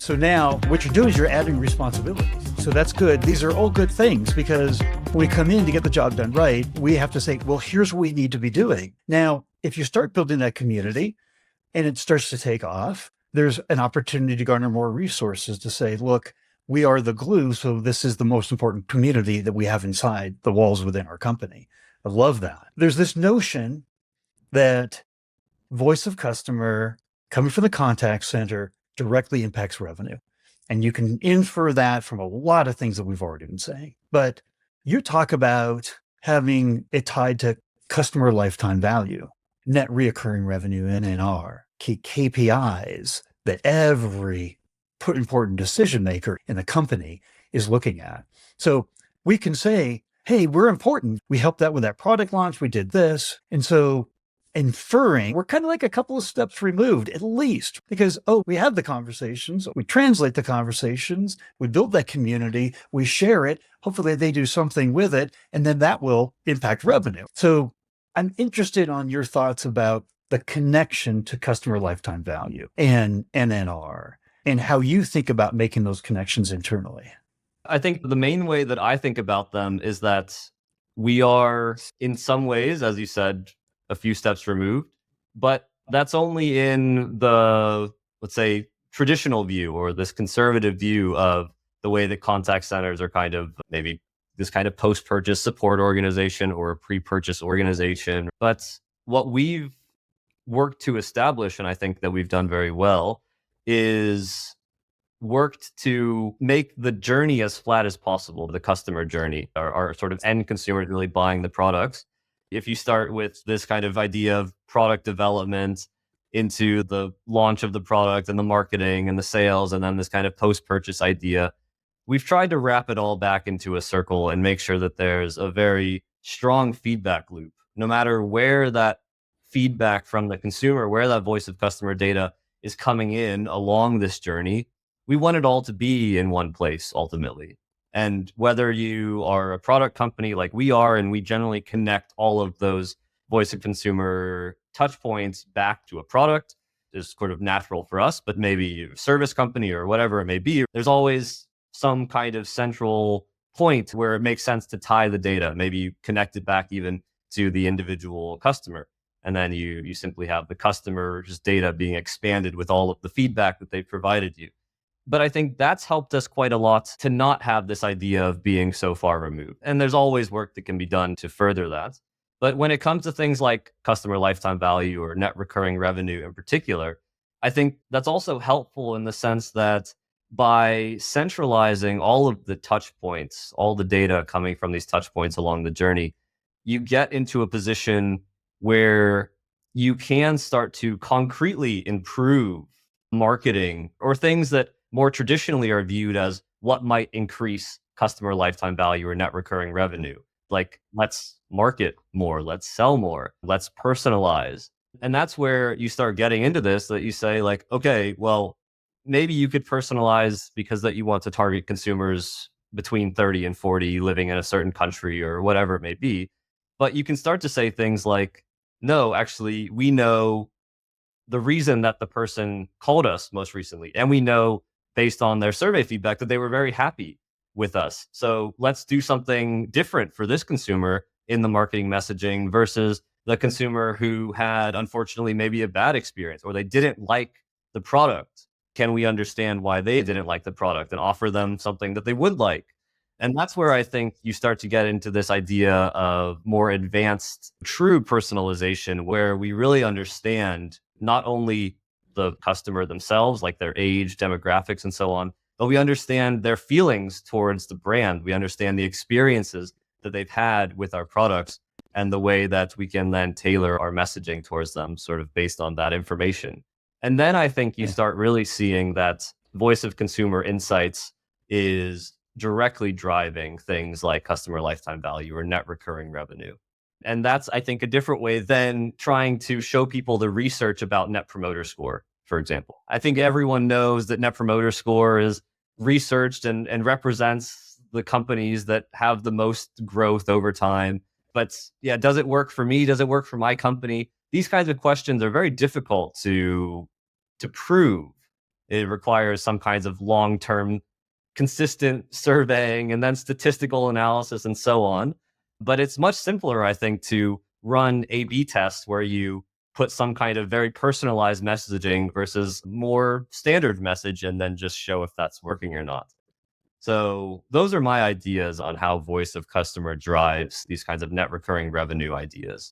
So now what you're doing is you're adding responsibilities. So that's good. These are all good things because when we come in to get the job done right, we have to say, well, here's what we need to be doing. Now, if you start building that community and it starts to take off, there's an opportunity to garner more resources to say, look, we are the glue. So this is the most important community that we have inside the walls within our company. I love that. There's this notion that voice of customer coming from the contact center directly impacts revenue. And you can infer that from a lot of things that we've already been saying. But you talk about having it tied to customer lifetime value, net reoccurring revenue, NNR, key KPIs that every important decision maker in the company is looking at. So we can say, hey, we're important. We helped out with that product launch. We did this. And so inferring, we're kind of like a couple of steps removed, at least, because, we have the conversations, we translate the conversations, we build that community, we share it, hopefully they do something with it, and then that will impact revenue. So I'm interested on your thoughts about the connection to customer lifetime value and NNR and how you think about making those connections internally. I think the main way that I think about them is that we are, in some ways, as you said, a few steps removed, but that's only in the, let's say, traditional view or this conservative view of the way that contact centers are kind of maybe this kind of post-purchase support organization or a pre-purchase organization. But what we've worked to establish, and I think that we've done very well, is worked to make the journey as flat as possible, the customer journey, our sort of end consumer really buying the products. If you start with this kind of idea of product development into the launch of the product and the marketing and the sales, and then this kind of post-purchase idea, we've tried to wrap it all back into a circle and make sure that there's a very strong feedback loop. No matter where that feedback from the consumer, where that voice of customer data is coming in along this journey, we want it all to be in one place ultimately. And whether you are a product company like we are, and we generally connect all of those voice of consumer touch points back to a product, is sort of natural for us, but maybe a service company or whatever it may be, there's always some kind of central point where it makes sense to tie the data. Maybe you connect it back even to the individual customer. And then you simply have the customer's data being expanded with all of the feedback that they've provided you. But I think that's helped us quite a lot to not have this idea of being so far removed. And there's always work that can be done to further that. But when it comes to things like customer lifetime value or net recurring revenue in particular, I think that's also helpful in the sense that by centralizing all of the touch points, all the data coming from these touch points along the journey, you get into a position where you can start to concretely improve marketing or things that more traditionally are viewed as what might increase customer lifetime value or net recurring revenue. Like, let's market more, let's sell more, let's personalize. And that's where you start getting into this, that you say like, okay, well, maybe you could personalize because that you want to target consumers between 30 and 40 living in a certain country or whatever it may be. But you can start to say things like, no, actually, we know the reason that the person called us most recently, and we know based on their survey feedback that they were very happy with us. So let's do something different for this consumer in the marketing messaging versus the consumer who had, unfortunately, maybe a bad experience or they didn't like the product. Can we understand why they didn't like the product and offer them something that they would like? And that's where I think you start to get into this idea of more advanced, true personalization, where we really understand not only the customer themselves, like their age, demographics, and so on, but we understand their feelings towards the brand. We understand the experiences that they've had with our products and the way that we can then tailor our messaging towards them sort of based on that information. And then I think you start really seeing that voice of consumer insights is directly driving things like customer lifetime value or net recurring revenue. And that's, I think, a different way than trying to show people the research about Net Promoter Score, for example. I think everyone knows that Net Promoter Score is researched and represents the companies that have the most growth over time. But yeah, does it work for me? Does it work for my company? These kinds of questions are very difficult to prove. It requires some kinds of long-term consistent surveying and then statistical analysis and so on. But it's much simpler, I think, to run A/B tests where you put some kind of very personalized messaging versus more standard message and then just show if that's working or not. So those are my ideas on how voice of customer drives these kinds of net recurring revenue ideas.